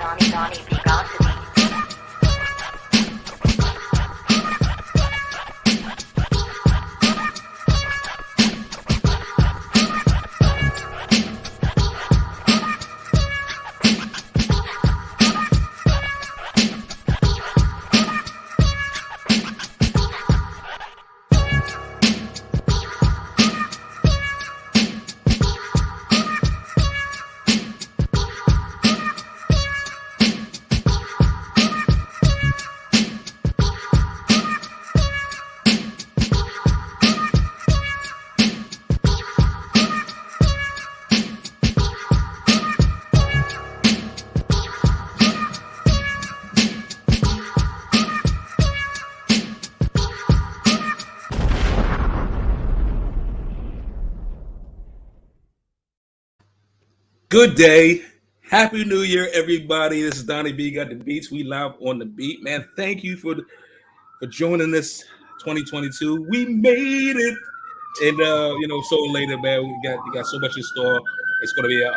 Donnie B got to be. Good day. Happy New Year, everybody. This is Donnie B. Got the beats. We live on the beat, man. Thank you for joining us 2022. We made it. And so later, man, we got so much in store. It's going to be an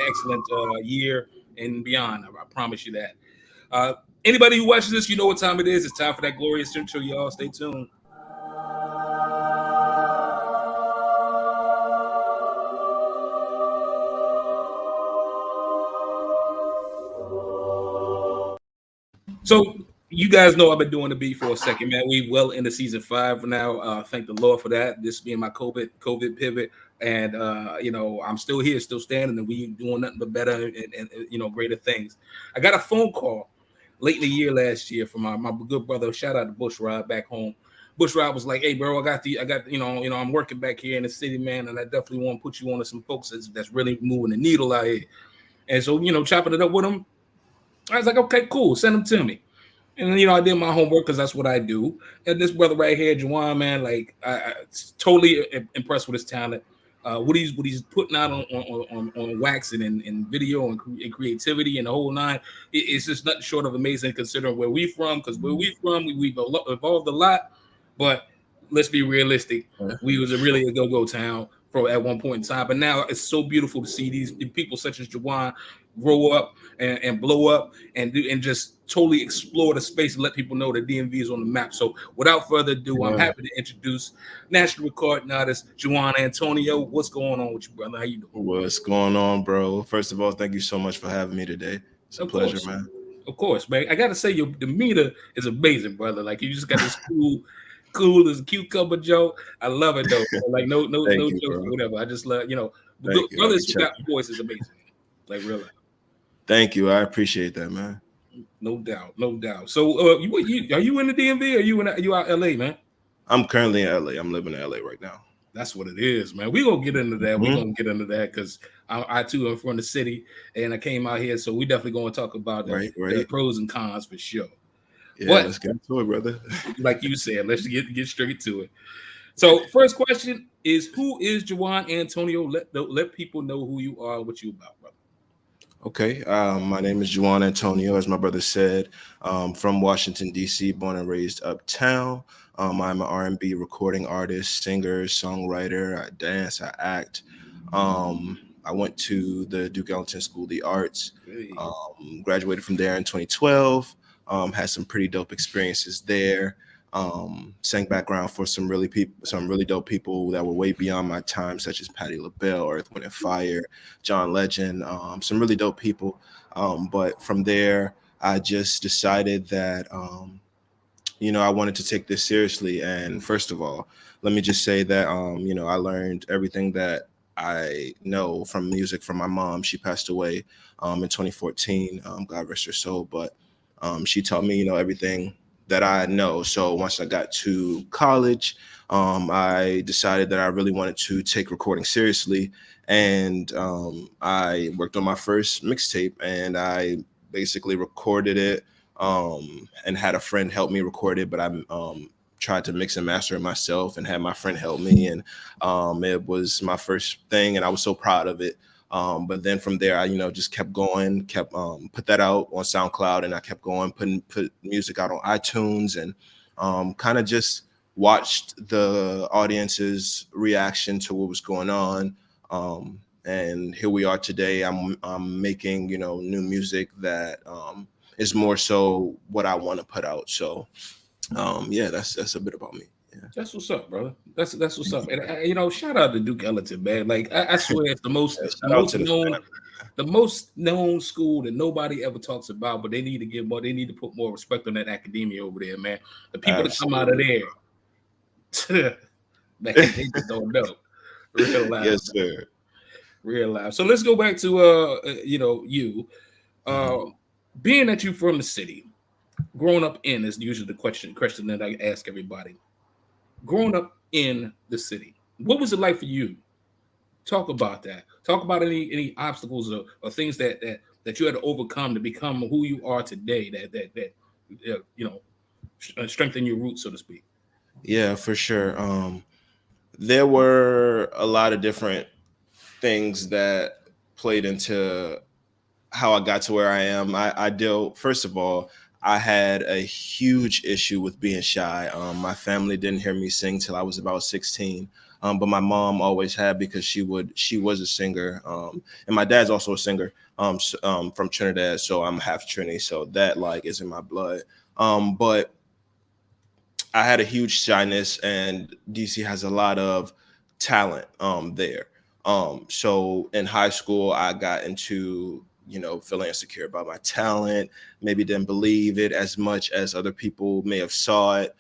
excellent year and beyond. I promise you that. Anybody who watches this, you know what time it is. It's time for that glorious intro, y'all. Stay tuned. So you guys know I've been doing the beat for a second, man. We well into season 5 now. Thank the Lord for that. This being my COVID pivot, and I'm still here, still standing, and we doing nothing but better and greater things. I got a phone call late in the year last year from my good brother. Shout out to Bushrod back home. Bushrod was like, "Hey, bro, I'm working back here in the city, man, and I definitely want to put you on to some folks that's really moving the needle out here." And so, chopping it up with him, I was like, okay, cool. Send them to me. And then, I did my homework because that's what I do. And this brother right here, JeJuan, man, like I totally impressed with his talent. What he's putting out on waxing and video and creativity and the whole nine. It's just nothing short of amazing considering where we from. Because where we from, we've evolved a lot. But let's be realistic. We was really a go-go town at one point in time. But now it's so beautiful to see these people such as JeJuan grow up and blow up and just totally explore the space and let people know that DMV is on the map. So without further ado, I'm happy to introduce national recording artist JeJuan Antonio. What's going on with you, brother? How you doing? What's going on, bro? First of all, thank you so much for having me today. It's a pleasure, man. Of course, man. I gotta say your demeanor is amazing, brother. Like you just got this cool as a cucumber joke. I love it though. Like no jokes or whatever. I just love, brothers who got voice is amazing. Like really. Thank you. I appreciate that, man. No doubt. So, are you in the DMV? Or are you out LA, man? I'm currently in LA. I'm living in LA right now. That's what it is, man. We're gonna get into that. We're gonna get into that because I too am from the city and I came out here, so we definitely gonna talk about the pros and cons for sure. Yeah, let's get into it, brother. Like you said, let's get straight to it. So, first question is, who is JeJuan Antonio? Let people know who you are, what you about, brother. Okay, my name is JeJuan Antonio, as my brother said, from Washington, D.C., born and raised uptown. I'm an R&B recording artist, singer, songwriter. I dance, I act. I went to the Duke Ellington School of the Arts, graduated from there in 2012, had some pretty dope experiences there. Sang background for some really dope people that were way beyond my time, such as Patti LaBelle, Earth, Wind and Fire, John Legend, some really dope people. But from there, I just decided that, I wanted to take this seriously. And first of all, let me just say that, I learned everything that I know from music from my mom. She passed away in 2014, God rest her soul. But she taught me, everything that I know. So once I got to college, I decided that I really wanted to take recording seriously. And I worked on my first mixtape and I basically recorded it and had a friend help me record it. But I tried to mix and master it myself and had my friend help me. And it was my first thing and I was so proud of it. But then from there, I, just kept going, put that out on SoundCloud, and I kept going, put music out on iTunes, and kind of just watched the audience's reaction to what was going on. and here we are today. I'm making, you know, new music that is more so what I want to put out. So yeah, that's a bit about me. Yeah. That's what's up, brother. That's what's up. And you know, shout out to Duke Ellington, man. Like I swear, it's the most Yeah, the shout out most to the known family. the most known school that nobody ever talks about, but they need to give more. They need to put more respect on that academia over there, man. The people that come out of Absolutely. there, man, they just don't know. Real life, Yes, sir. real life. So let's go back to you know, you Mhm. uh, being that you from the city, growing up in is usually the question that I ask everybody. Growing up in the city, what was it like for you? Talk about that. Talk about any obstacles or things that you had to overcome to become who you are today. That you know, strengthen your roots, so to speak. Yeah, for sure. There were a lot of different things that played into how I got to where I am. I dealt, first of all, I had a huge issue with being shy. My family didn't hear me sing till I was about 16. But my mom always had, because she was a singer. And my dad's also a singer from Trinidad. So I'm half Trini. So that like is in my blood. But I had a huge shyness, and DC has a lot of talent there. So in high school, I got into, you know, feeling insecure about my talent, maybe didn't believe it as much as other people may have saw it.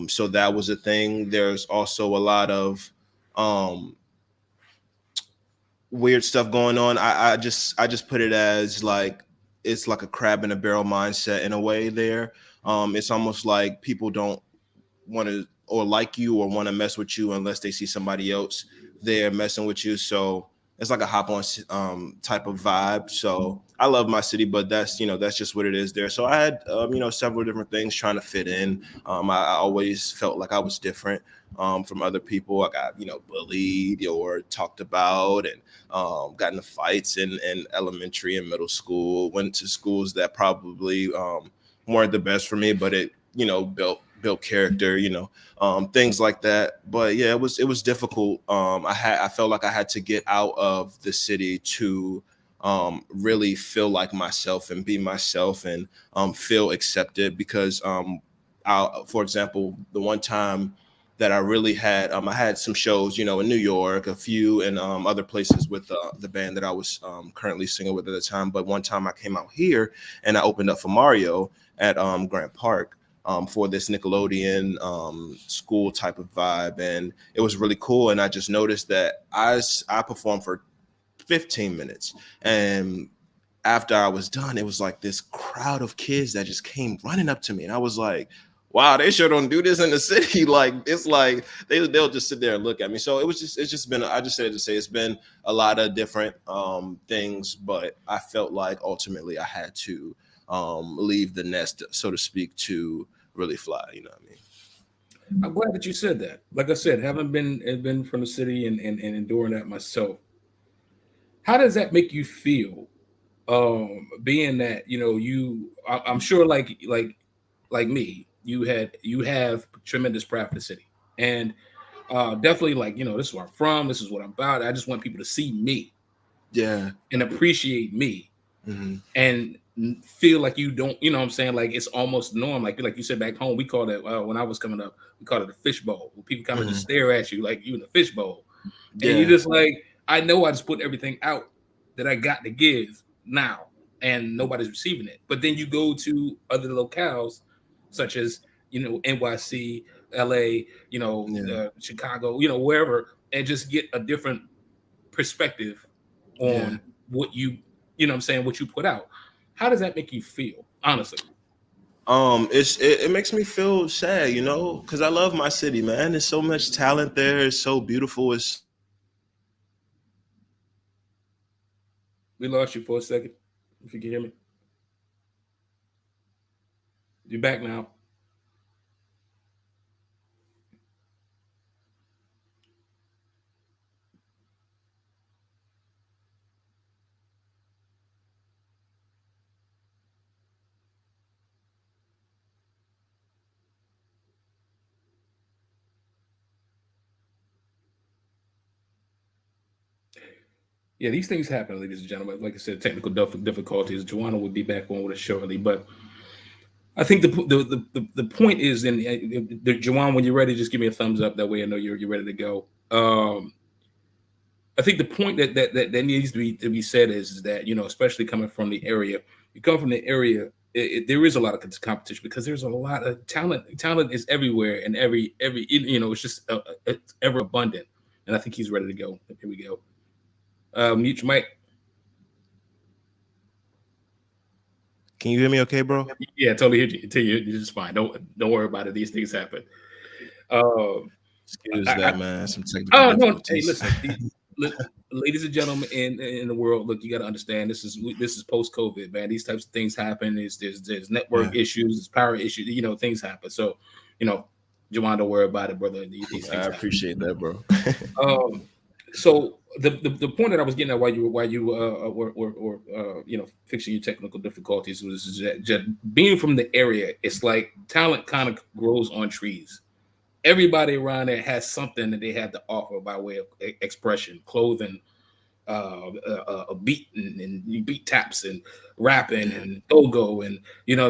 So that was a thing. There's also a lot of um, weird stuff going on. I just put it as like it's like a crab in a barrel mindset in a way there. It's almost like people don't want to or like you or want to mess with you unless they see somebody else there messing with you. So it's like a hop on type of vibe. So I love my city, but that's, you know, that's just what it is there. So I had you know, several different things trying to fit in. I always felt like I was different from other people. I got, you know, bullied or talked about, and got into fights in elementary and middle school. Went to schools that probably weren't the best for me, but it, you know, built character, you know, things like that. But yeah, it was difficult. I felt like I had to get out of the city to really feel like myself and be myself, and feel accepted, because for example, the one time that I really had, I had some shows, you know, in New York, a few in other places with the band that I was currently singing with at the time. But one time I came out here and I opened up for Mario at Grant Park for this Nickelodeon school type of vibe, and it was really cool. And I just noticed that I performed for 15 minutes, and after I was done, it was like this crowd of kids that just came running up to me, and I was like, "Wow, they sure don't do this in the city." Like it's like they'll just sit there and look at me. So it's just been, I just said to say it's been a lot of different things, but I felt like ultimately I had to leave the nest, so to speak, to really fly. You know what I mean? I'm glad that you said that. Like I said, having been from the city and enduring that myself, how does that make you feel? Being that you know I'm sure like me, you have tremendous pride for the city, and definitely like you know this is where I'm from, this is what I'm about. I just want people to see me Yeah. and appreciate me Hmm. and feel like you don't, you know what I'm saying? Like it's almost the norm. Like you said back home, we called it when I was coming up, we called it a fishbowl. When people kind of just Hmm. stare at you like you in a fishbowl. And you Yeah. just like, I know I just put everything out that I got to give now, and nobody's receiving it. But then you go to other locales, such as you know NYC, LA, you know Yeah. Chicago, you know wherever, and just get a different perspective Yeah. on what you know what I'm saying, what you put out. How does that make you feel, honestly? It makes me feel sad, you know, because I love my city, man. There's so much talent there. It's so beautiful. It's We lost you for a second. If you can hear me, you're back now. Yeah, these things happen, ladies and gentlemen. Like I said, technical difficulties. Joanna will be back on with us shortly, but I think the point is, in Joanna, when you're ready, just give me a thumbs up. That way, I know you're ready to go. I think the point that needs to be said is that, especially coming from the area, you come from the area. There is a lot of competition because there's a lot of talent. Talent is everywhere, and every it's just it's ever abundant. And I think he's ready to go. Here we go. Mute your mic. Can you hear me okay, bro? Yeah, totally hear you. Tell you, it's just fine. Don't worry about it. These things happen. Excuse I that, man. Some technical Oh no! Hey, difficulties. listen, ladies and gentlemen in the world. Look, you got to understand. This is post COVID, man. These types of things happen. There's network Yeah, issues, there's power issues. Things happen. So, you know, Jawan, don't worry about it, brother. These I things happen. appreciate that, bro. Um, so the point that I was getting at while you were fixing your technical difficulties was that just being from the area, it's like talent kind of grows on trees. Everybody around there has something that they have to offer by way of expression, clothing, a beat and beat taps and rapping Yeah, and go and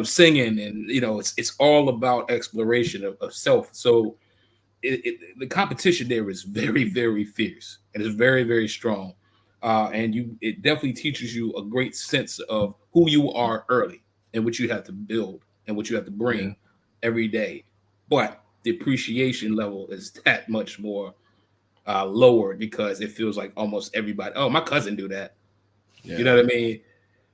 singing, and it's all about exploration of self. So the competition there is very, very fierce. It is very, very strong, and it definitely teaches you a great sense of who you are early and what you have to build and what you have to yeah, bring every day. But the appreciation level is that much more lower because it feels like almost everybody. Oh, my cousin do that. You yeah. know what I mean?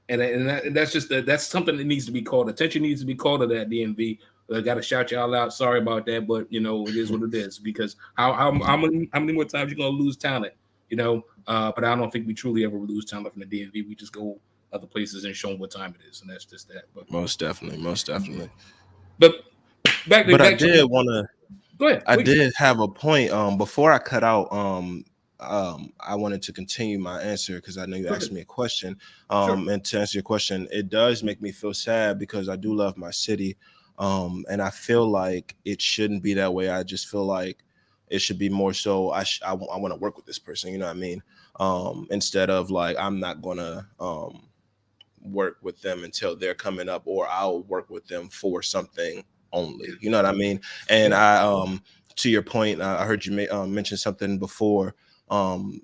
And that's just that's something that needs to be called. Attention needs to be called to that DMV. I got to shout y'all out. Sorry about that, but it is what it is. Because how many more times you gonna lose talent? But I don't think we truly ever lose talent from the DMV. We just go other places and show them what time it is, and that's just that. But Most definitely, most definitely. but back to But I back to did want to. go ahead, I please. did have a point. Before I cut out. I wanted to continue my answer because I know you Go asked ahead. me a question. Sure. And to answer your question, it does make me feel sad because I do love my city. And I feel like it shouldn't be that way. I just feel like it should be more so. I want to work with this person. You know what I mean? Instead of like I'm not gonna work with them until they're coming up, or I'll work with them for something Yeah. only. You know what I mean? And Yeah. to your point, I heard you mention something before. Um,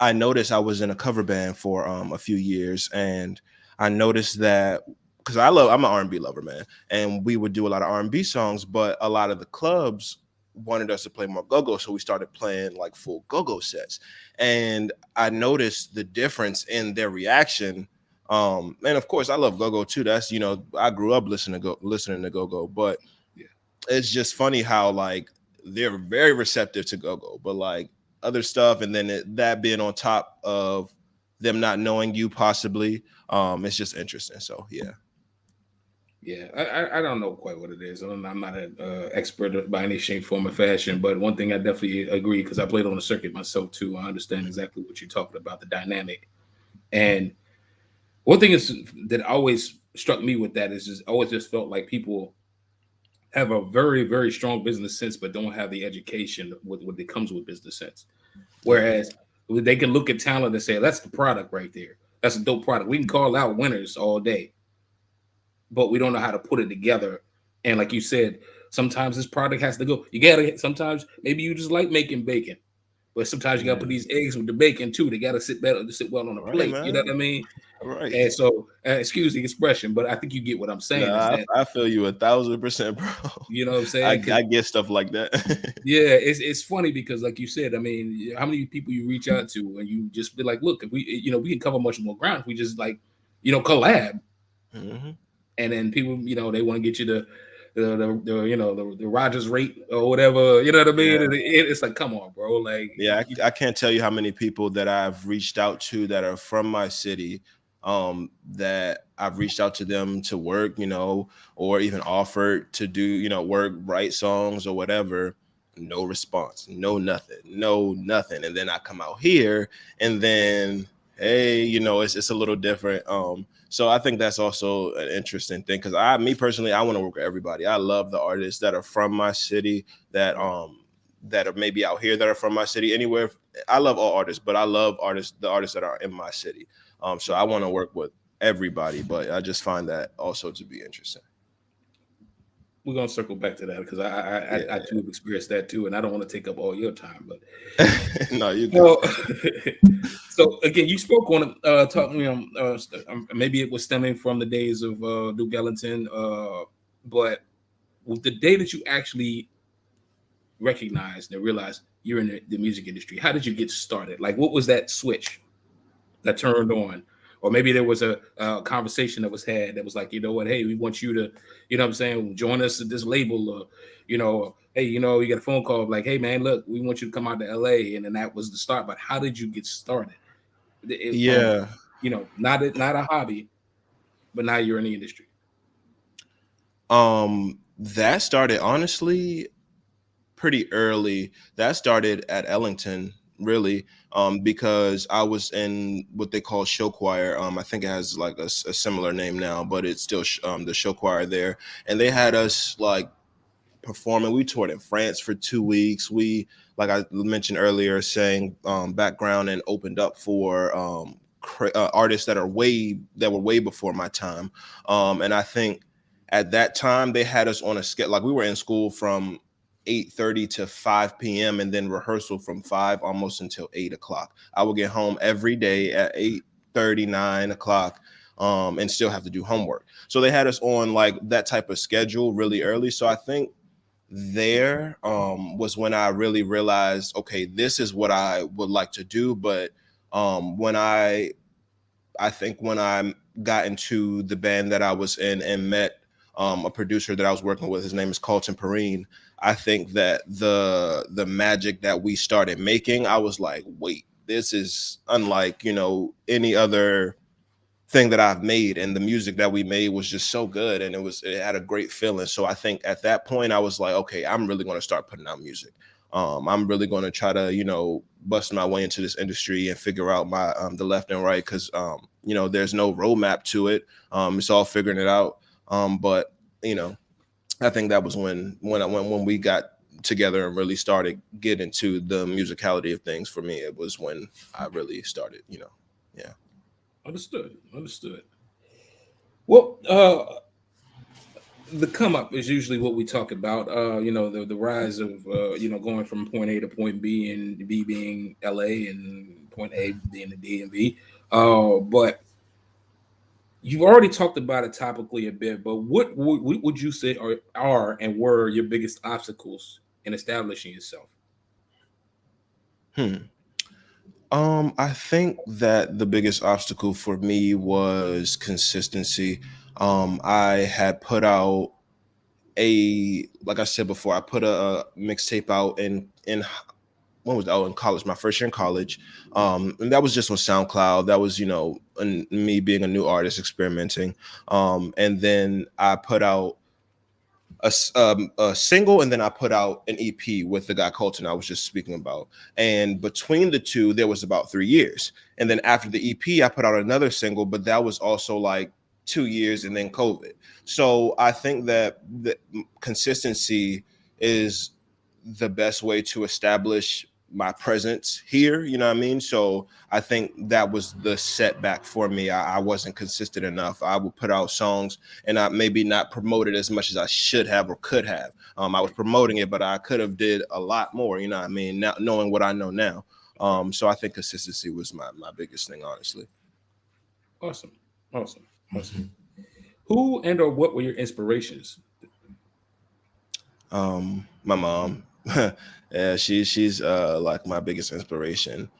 I noticed I was in a cover band for a few years, and I noticed that because I'm an R&B lover, man, and we would do a lot of R&B songs, but a lot of the clubs wanted us to play more go-go, so we started playing like full go-go sets, and I noticed the difference in their reaction. And of course, I love go-go too. That's I grew up listening to go-go, but Yeah. it's just funny how like they're very receptive to go-go, but like other stuff, and then that being on top of them not knowing you possibly, it's just interesting. So yeah. Yeah, I don't know quite what it is. I'm not an expert by any shape, form, or fashion. But one thing I definitely agree because I played on the circuit myself too. I understand exactly what you're talking about, the dynamic. And one thing is that always struck me with that is just always just felt like people have a very, very strong business sense, but don't have the education with what it comes with business sense. Yeah, Whereas they can look at talent and say, "That's the product right there. That's a dope product." We can call out winners all day, but we don't know how to put it together. And like you said, sometimes this product has to go. You gotta sometimes maybe you just like making bacon, but sometimes you gotta put yeah. these eggs with the bacon too. They gotta sit better to sit well on a All right, plate. You know man. what I mean? All right. And so, excuse the expression, but I think you get what I'm saying. Is Nah, that I feel you 1,000%, bro. you know what I'm I, saying? 'Cause I get stuff like that. yeah, it's funny because like you said, I mean, how many people you reach out to and you just be like, look, if we can cover much more ground if we just like, collab. Hmm. And then people, they want to get you the Rogers rate or whatever, you know what I mean? Yeah. And it's like, come on, bro. Like, Yeah, I can't tell you how many people that I've reached out to that are from my city, that I've reached out to them to work, or even offered to do, work, write songs or whatever. No response, no nothing, no nothing. And then I come out here, and then hey, it's a little different. So I think that's also an interesting thing because me personally, I want to work with everybody. I love the artists that are from my city that that are maybe out here that are from my city. Anywhere, I love all artists, but I love the artists that are in my city. So I want to work with everybody, but I just find that also to be interesting. We're gonna circle back to that because I Yeah. too have experienced that too, and I don't want to take up all your time. But No, you good. well, so again, you spoke on talking. Maybe it was stemming from the days of Duke Ellington, but with the day that you actually recognized and realized you're in the music industry, how did you get started? Like, what was that switch that turned on? Or maybe there was a conversation that was had that was like, you know what, hey, we want you to, you know what I'm saying, join us at this label, hey, you got a phone call like, hey man, look, we want you to come out to LA. And then that was the start. But how did you get started? From, Yeah. not a hobby, but now you're in the industry. That started honestly pretty early. That started at Ellington, really, because I was in what they call show choir. I think it has like a similar name now, but it's still the show choir there, and they had us like performing. We toured in France for 2 weeks. We, like I mentioned earlier, sang background and opened up for artists that were way before my time. And I think at that time they had us on a schedule. Like we were in school from 8:30 to 5 p.m. and then rehearsal from 5 almost until 8 o'clock. I would get home every day at 8:30, 9 o'clock. And still have to do homework. So they had us on like that type of schedule really early. So I think there was when I really realized, okay, this is what I would like to do. But when I think when I got into the band that I was in and met a producer that I was working with, his name is Carlton Perrine. I think that the magic that we started making, I was like, wait, this is unlike, any other thing that I've made, and the music that we made was just so good, and it had a great feeling. So I think at that point I was like, okay, I'm really going to start putting out music. I'm really going to try to bust my way into this industry and figure out my the left and right, because there's no roadmap to it. It's all figuring it out. But I think that was when we got together and really started getting to the musicality of things. For me, it was when I really started. Yeah. Understood. Well, the come up is usually what we talk about. The rise of going from point A to point B, and B being LA and point A being the DMV. But you've already talked about it topically a bit. But what would you say are and were your biggest obstacles in establishing yourself? I think that the biggest obstacle for me was consistency. I had put out like I said before, I put a mixtape out in when was that? Oh, in college, my first year in college. And that was just on SoundCloud. That was, me being a new artist experimenting. And then I put out a single, and then I put out an EP with the guy Colton I was just speaking about. And between the two, there was about 3 years. And then after the EP, I put out another single, but that was also like 2 years, and then COVID. So I think that the consistency is the best way to establish my presence here, you know what I mean? So I think that was the setback for me. I wasn't consistent enough. I would put out songs and I maybe not promote it as much as I should have or could have. I was promoting it, but I could have did a lot more, you know what I mean? Now, knowing what I know now. So I think consistency was my biggest thing, honestly. Awesome. Who and or what were your inspirations? My mom. Yeah, she's like my biggest inspiration.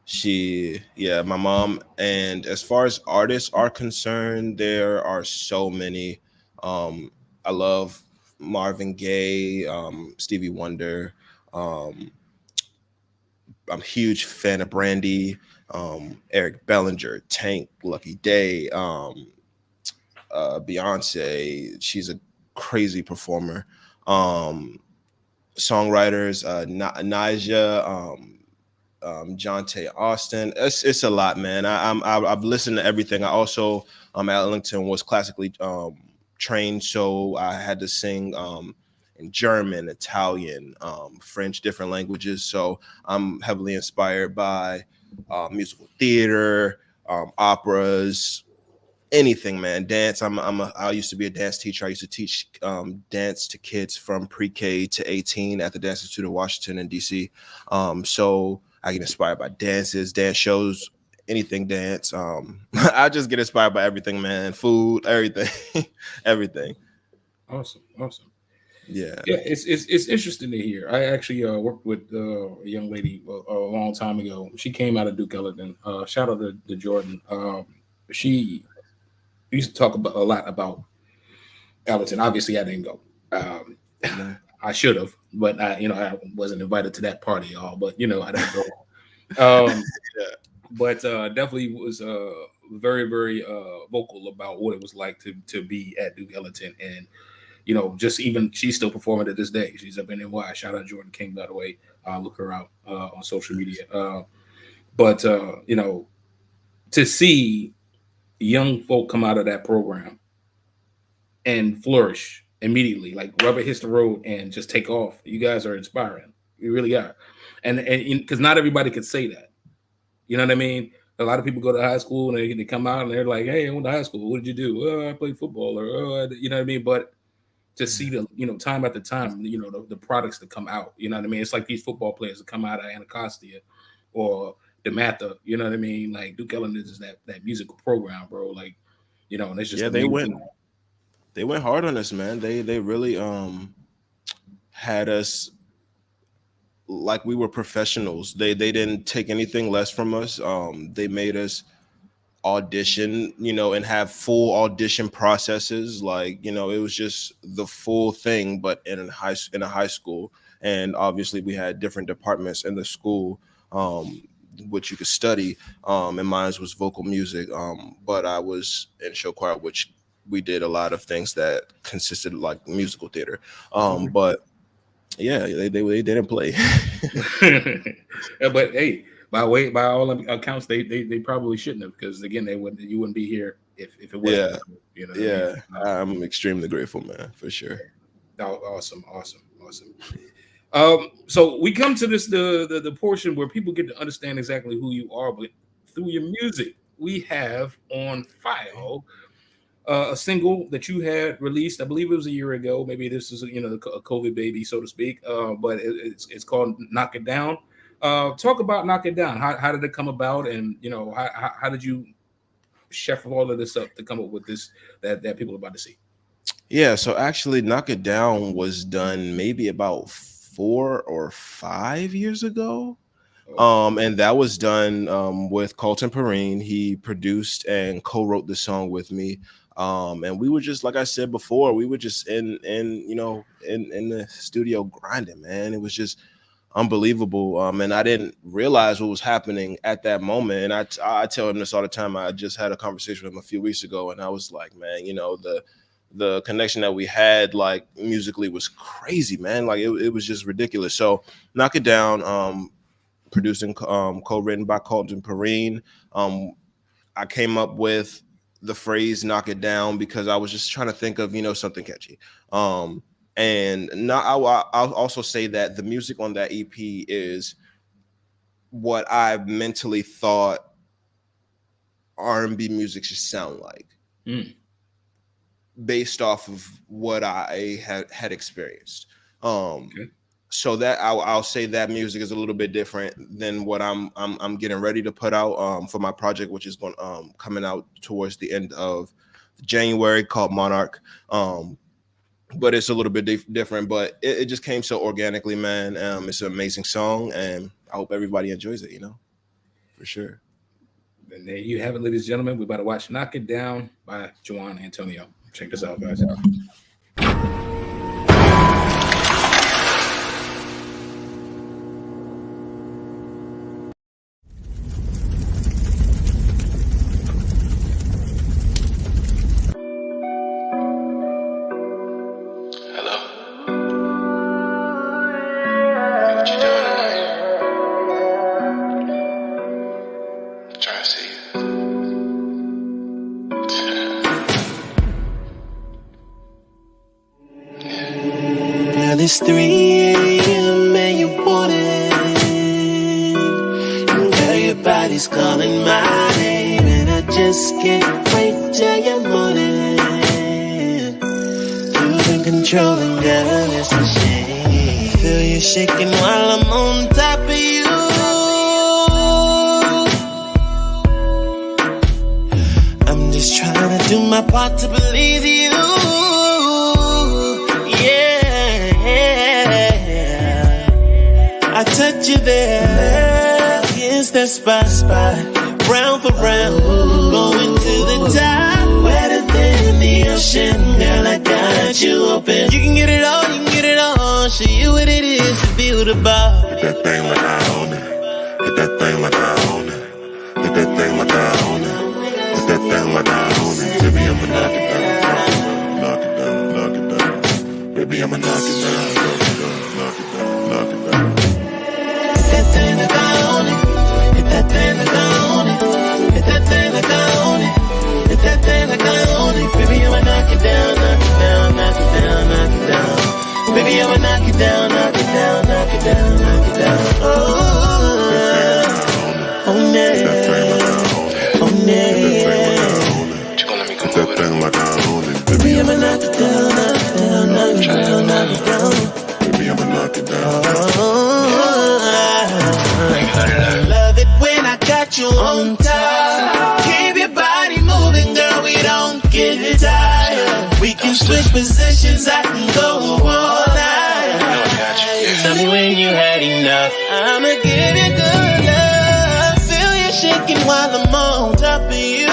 My mom. And as far as artists are concerned, there are so many. I love Marvin Gaye, Stevie Wonder. um I'm a huge fan of Brandy, Eric Bellinger, Tank, Lucky Day, Beyonce. She's a crazy performer. um Songwriters, Naija, Jonte Austin. It's a lot, man. I've listened to everything. I also at Ellington was classically trained, so I had to sing in German, Italian, French, different languages. So I'm heavily inspired by musical theater, operas, anything, man. Dance. I used to be a dance teacher. I used to teach dance to kids from pre-K to 18 at the Dance Institute of Washington in DC. So I get inspired by dances, dance shows, anything dance. I just get inspired by everything, man. Food, everything, everything. Awesome. Yeah. Yeah, it's interesting to hear. I actually worked with a young lady a long time ago. She came out of Duke Ellington. Shout out to Jordan. She used to talk a lot about Ellington. Obviously, I didn't go. I should have, but I wasn't invited to that party, y'all. But I didn't go. Yeah. But definitely was very, very vocal about what it was like to be at Duke Ellington, and just even she's still performing to this day. She's up in NY. Shout out Jordan King, by the way. Look her out on social media. But to see young folk come out of that program and flourish immediately, like rubber hits the road and just take off. You guys are inspiring. You really are, and because not everybody could say that. You know what I mean? A lot of people go to high school and they come out and they're like, "Hey, I went to high school. What did you do?" "Oh, I played football," or you know what I mean? But to see the time after time, the products that come out. You know what I mean? It's like these football players that come out of Anacostia or DeMatha. You know what I mean? Like Duke Ellington is that musical program, bro. Like and it's just they went hard on us, man. They really had us like we were professionals. They didn't take anything less from us. They made us audition, and have full audition processes. Like, it was just the full thing, but in a high school. And obviously we had different departments in the school, which you could study. And mine was vocal music. But I was in show choir, which we did a lot of things that consisted of like musical theater. But yeah, they didn't play. But hey, by all accounts, they probably shouldn't have, because again, you wouldn't be here if it wasn't. Yeah, What I mean? I'm extremely grateful, man, for sure. Oh, awesome. So we come to this the portion where people get to understand exactly who you are, but through your music, we have on file a single that you had released. I believe it was a year ago. Maybe this is a COVID baby, so to speak. But it's called "Knock It Down." Talk about "Knock It Down." How did it come about, and how did you chef all of this up to come up with this that people are about to see? Yeah, so actually, "Knock It Down" was done maybe about 4 or 5 years ago. And that was done with Colton Perrine. He produced and co-wrote the song with me. And we were just, like I said before, we were just in the studio grinding, man. It was just unbelievable. And I didn't realize what was happening at that moment. And I tell him this all the time. I just had a conversation with him a few weeks ago, and I was like, man, the connection that we had, like, musically was crazy, man. Like it was just ridiculous. So "Knock It Down," producing, co-written by Colton Perrine. I came up with the phrase "knock it down" because I was just trying to think of something catchy. And now I'll also say that the music on that EP is what I mentally thought R&B music should sound like, based off of what I had experienced. Okay. So that I'll say that music is a little bit different than what I'm getting ready to put out for my project, which is going coming out towards the end of January, called Monarch. But it's a little bit different, but it just came so organically, man. It's an amazing song, and I hope everybody enjoys it, for sure. And there you have it, ladies and gentlemen. We're about to watch "Knock It Down" by JeJuan Antonio. Check this out, guys. it's 3 a.m. and you want it. And girl, your body's calling my name, and I just can't wait till your morning. You've been controlling, girl, it's a shame. Feel you shaking while I'm on top of you. I'm just trying to do my part to please you. I touch you there, against that spot, round for round, going to the top, wetter than the ocean, girl, I got you open. You can get it all, you can get it all, show you what it is to feel the bar. Hit that thing like I own it, hit that thing like I own it, hit that thing like I own it, hit that thing like I own it. Baby, I'ma knock it down, knock it down, knock it down. Baby, I'ma knock it down, knock it down, knock it down, knock it down. Hit that thing like I own it. Hit that thing like I own it. Hit that thing like I own it. Hit that thing like I own it. Baby, I'ma knock it down, knock it down, knock it down, knock it down. Baby, I'ma knock it down, knock it down, knock it down, knock it down. Oh, own it, own it. Hit that thing like I own it. Baby, I'ma knock it down, knock it down, knock it down, knock it down. Baby, I'ma knock it down. Love it when I got you on top. Keep your body moving, girl, we don't get tired. We can switch positions, I can go all night. Tell me when you had enough, I'ma give you good love. Feel you shaking while I'm on top of you.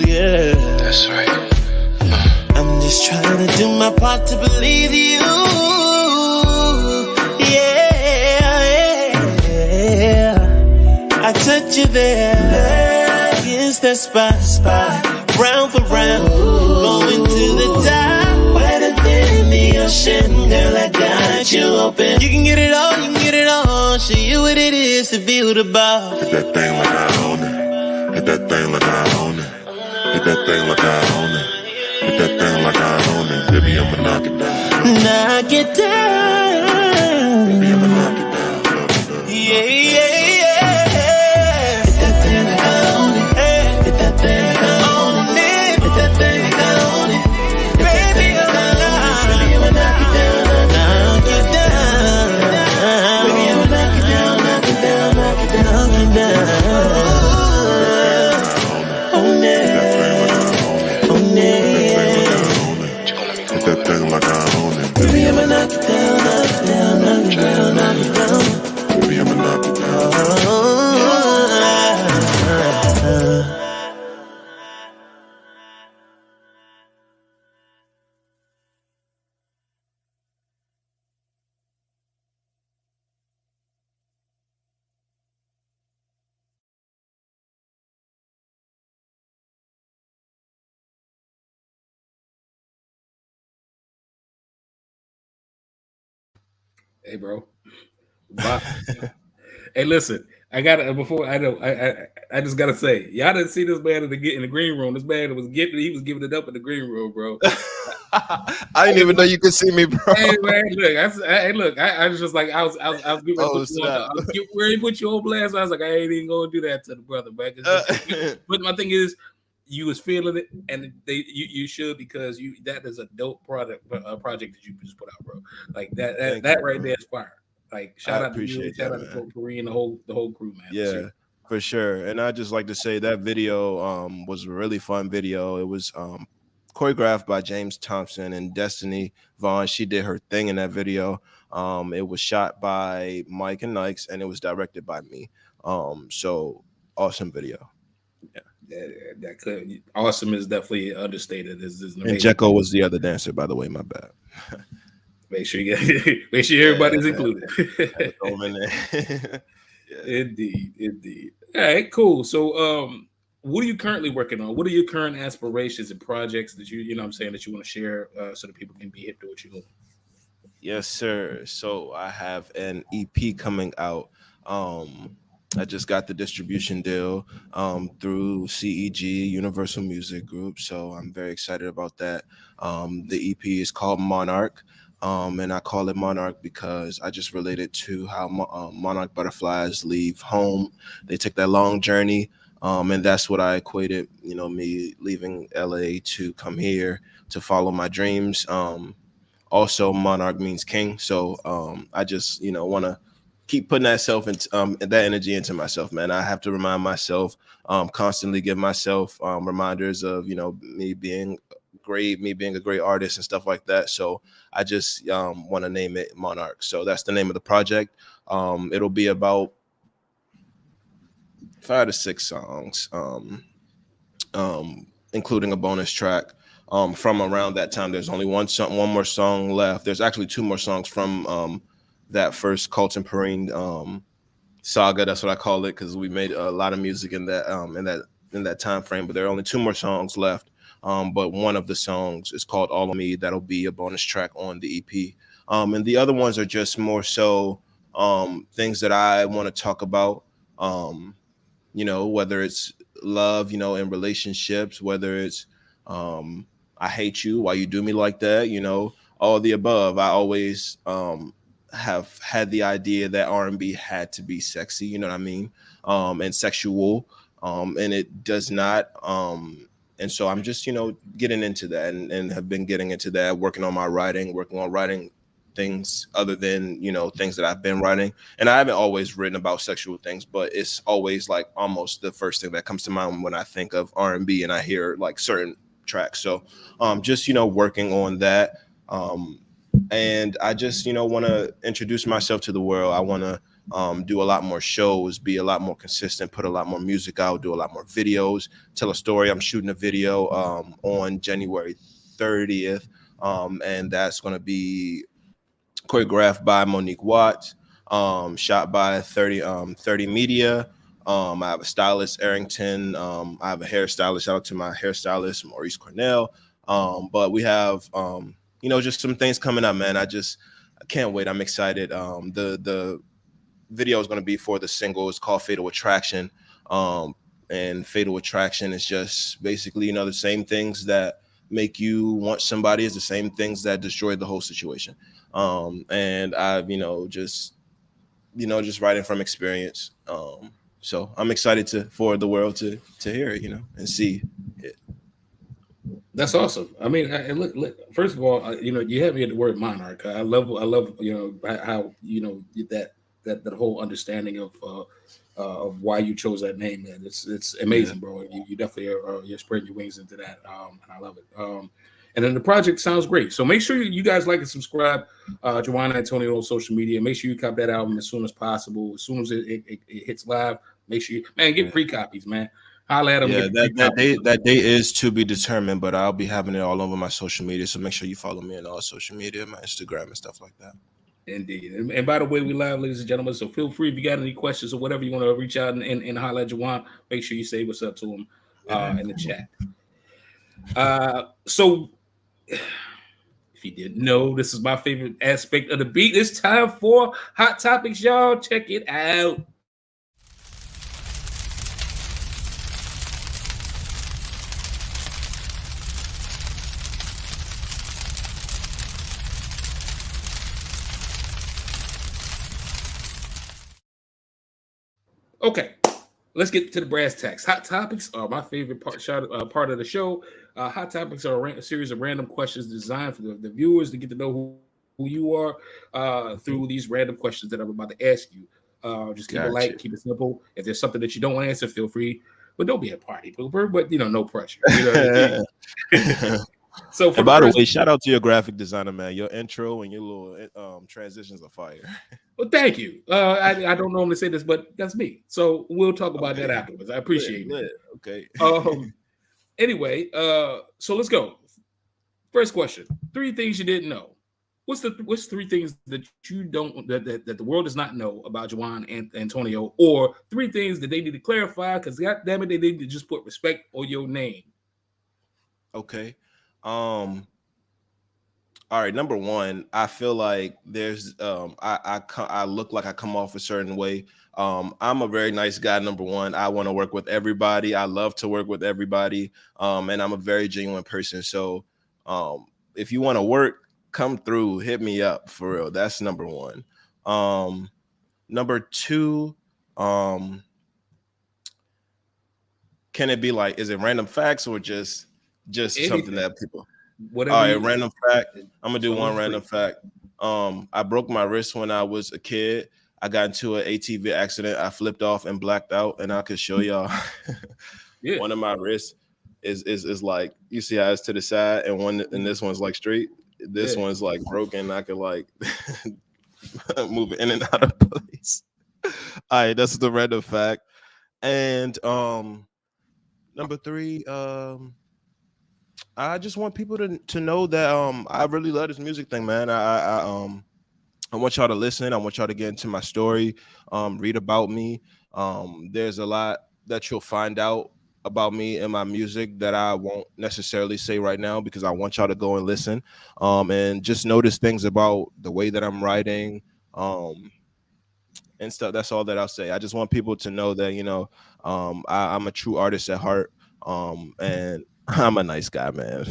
Yeah, That's right. I'm just trying to do my part to please you. I touch you there, against that spot, round for round, going to the top, wetter than the ocean, girl, I got you open. You can get it all, you can get it all, show you what it is to feel the bar. Hit that thing like I own it. Hit that thing like I own it. Hit that thing like I own it. Hit that thing like I own it. Baby, I'ma knock it down. Knock it down. Baby, I'ma knock it down. Yeah, yeah. Hey, bro. Wow. Hey, listen. I got before I know. I just gotta say, y'all didn't see this man in the green room. This man was giving it up in the green room, bro. I didn't even know you could see me, bro. Hey man, look, I was just like I was getting ready to put you on blast. I was like, I ain't even gonna do that to the brother, man. But my thing is, you was feeling it, and you should, because that is a dope project that you just put out, bro. Like that right there is fire. Like shout out to you, shout out to Corey and the whole crew, man. Yeah, for sure. And I just like to say that video was a really fun video. It was choreographed by James Thompson, and Destiny Vaughn. She did her thing in that video. It was shot by Mike and Nikes, and it was directed by me. So awesome video. Yeah, that could awesome is definitely understated. And Jekko was the other dancer, by the way. My bad. Make sure everybody's included. Yeah. Indeed. All right, cool. So, what are you currently working on? What are your current aspirations and projects that you know what I'm saying, that you want to share so that people can be hip to what you're doing? Yes, sir. So I have an EP coming out I just got the distribution deal through CEG, Universal Music Group. So I'm very excited about that. The EP is called Monarch. And I call it Monarch because I just related to how monarch butterflies leave home. They take that long journey. And that's what I equated, me leaving LA to come here to follow my dreams. Also, monarch means king. So I just, want to keep putting that that energy into myself, man. I have to remind myself, constantly give myself reminders of, me being great, me being a great artist and stuff like that. So I just want to name it Monarch. So that's the name of the project. It'll be about 5 to 6 songs, including a bonus track. From around that time, there's only one more song left. There's actually 2 more songs from that first Colton Perrine saga. That's what I call it, because we made a lot of music in that time frame. But there are only 2 more songs left. But one of the songs is called All on Me. That'll be a bonus track on the EP. And the other ones are just more so things that I want to talk about. Whether it's love, in relationships, whether it's I hate you, why you do me like that, all the above. I always have had the idea that R&B had to be sexy, you know what I mean, and sexual, and it does not. And so I'm just, getting into that and have been getting into that, working on writing things other than, things that I've been writing. And I haven't always written about sexual things, but it's always like almost the first thing that comes to mind when I think of R&B and I hear like certain tracks. So just, working on that. And I just, want to introduce myself to the world. I want to do a lot more shows, be a lot more consistent, put a lot more music out, do a lot more videos, tell a story. I'm shooting a video on January 30th. And that's going to be choreographed by Monique Watts, shot by 30 Media. I have a stylist, Ellington. I have a hairstylist. Shout out to my hairstylist, Maurice Cornell. But we have, just some things coming up, man. I can't wait. I'm excited. The video is going to be for the single. It's called Fatal Attraction. And Fatal Attraction is just basically, the same things that make you want somebody is the same things that destroy the whole situation. And I've, just writing from experience. So I'm excited for the world to hear it, and see it. That's awesome. I mean, look, first of all, you have me at the word monarch. I love, how, that whole understanding of why you chose that name, man. It's amazing, bro. You definitely you're spreading your wings into that, and I love it. And then the project sounds great. So make sure you guys like and subscribe. JeJuan Antonio on social media. Make sure you cop that album as soon as possible. As soon as it hits live, make sure get pre-copies, man. Holla at them. Yeah, that date is to be determined, but I'll be having it all over my social media. So make sure you follow me on all social media, my Instagram and stuff like that. Indeed. And by the way, we live, ladies and gentlemen. So feel free if you got any questions or whatever you want to reach out and holla at JeJuan. Make sure you say what's up to him in the chat. So if you didn't know, this is my favorite aspect of the beat. It's time for Hot Topics, y'all. Check it out. Okay, let's get to the brass tacks. Hot Topics are my favorite part of the show. Hot Topics are a series of random questions designed for the viewers to get to know who you are through these random questions that I'm about to ask you. Just keep it light, keep it simple. If there's something that you don't want to answer, feel free. But don't be a party pooper. But no pressure. You know what I mean? So, by the way, shout out to your graphic designer, man. Your intro and your little transitions are fire. Well, thank you. I don't normally say this, but that's me. So we'll talk about that afterwards. I appreciate it. Okay. Anyway, so let's go. First question: 3 things you didn't know. What's 3 things that you don't that the world does not know about JeJuan Antonio, or 3 things that they need to clarify? Because God damn it, they need to just put respect on your name. Okay. All right, number one, I feel like there's I look like I come off a certain way. I'm a very nice guy. Number one, I want to work with everybody. I love to work with everybody. And I'm a very genuine person. So, if you want to work, come through, hit me up for real. That's number one. Number two, um, can it be like, is it random facts or just something Anything, that people? All whatever right, you. random fact. I'm gonna do So one it's free. random fact. I broke my wrist when I was a kid. I got into an ATV accident. I flipped off and blacked out, and I could show y'all Yeah, one of my wrists is like, you see how it's to the side, and this one's like straight. This yeah. one's like broken. I could like move it in and out of place. All right, that's the random fact. And number three, I just want people to know that I really love this music thing, man. I want y'all to listen. I want y'all to get into my story, read about me. There's a lot that you'll find out about me and my music that I won't necessarily say right now because I want y'all to go and listen, and just notice things about the way that I'm writing, and stuff. That's all that I'll say. I just want people to know that I'm a true artist at heart, and I'm a nice guy, man.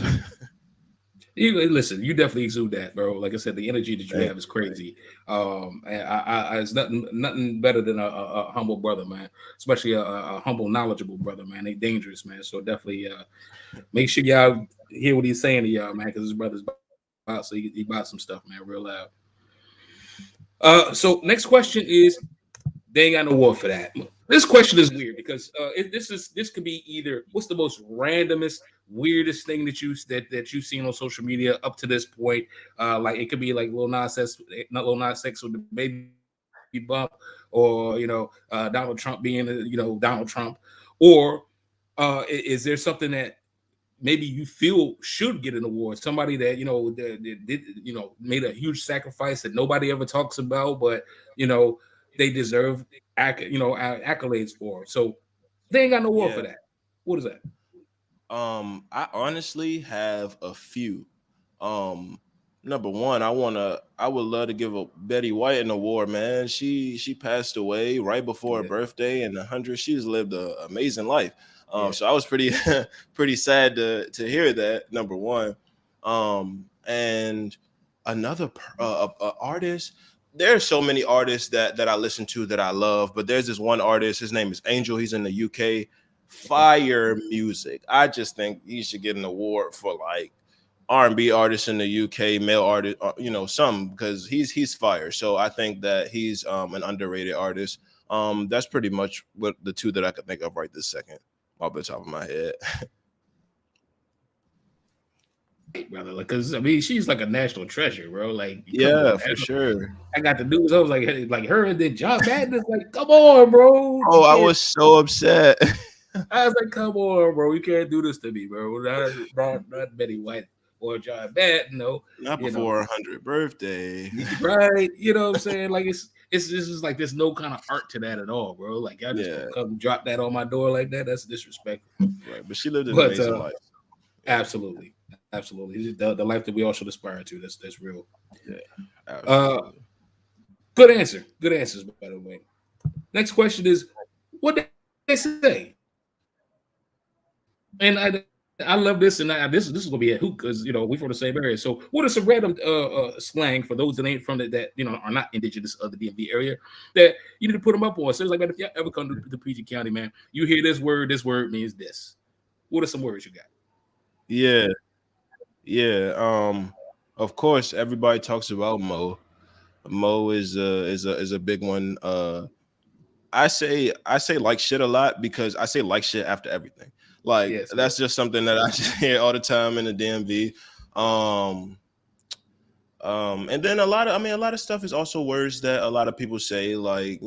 Listen, you definitely exude that, bro. Like I said, the energy that you Thank have is crazy. And it's nothing better than a humble brother, man. Especially a humble, knowledgeable brother, man. They dangerous, man. So definitely, make sure y'all hear what he's saying to y'all, man, because his brother's about, so he bought some stuff, man, real loud. So next question is, they ain't got no war for that. This question is weird because this could be either what's the most randomest, weirdest thing that you've seen on social media up to this point. Like it could be like Lil Nas X, not Lil Nas X with the baby bump, or Donald Trump being Donald Trump, or is there something that maybe you feel should get an award? Somebody that that did made a huge sacrifice that nobody ever talks about, but they deserve accolades for. So they ain't got no award for Yeah. that. What is that? I honestly have a few. Um, Number one, I would love to give a Betty White an award, man. She passed away right before her Yeah, birthday in the hundred. She's lived an amazing life. yeah. So I was pretty pretty sad to hear that. Number one, and another artist. There's so many artists that I listen to that I love, but there's this one artist. His name is Angel. He's in the UK. Okay. Fire music. I just think he should get an award for like R&B artist in the UK, male artist, some because he's fire. So I think that he's an underrated artist. That's pretty much what the two that I could think of right this second, off the top of my head. Brother, because I mean, she's like a national treasure, bro. Like, come Yeah, on, for sure. I got the news. I was like her and then John Madden. Like, come on, bro. Oh, I was so upset. I was like, come on, bro. You can't do this to me, bro. Not Betty White or John Madden, no. Not You know, before her 100th birthday. right? You know what I'm saying? Like, it's this is like there's no kind of art to that at all, bro. Like, y'all just Yeah, gonna come drop that on my door like that. That's disrespectful. right. But she lived an But amazing life. absolutely, absolutely, the life that we all should aspire to. That's real. Yeah, Uh, absolutely. good answer. Good answers, by the way. Next question is, what did they say? And I love this, and this is gonna be a hoot because we from the same area. So, what are some random slang for those that ain't from that are not indigenous of the DMV area that you need to put them up on? So it's like, man, if you ever come to PG County, man, you hear this word means this. What are some words you got? Yeah, yeah. Of course, everybody talks about Mo. Mo is a big one. I say like shit a lot because I say like shit after everything. Like Yes, that's just something that I just hear all the time in the DMV. And then a lot of stuff is also words that a lot of people say, like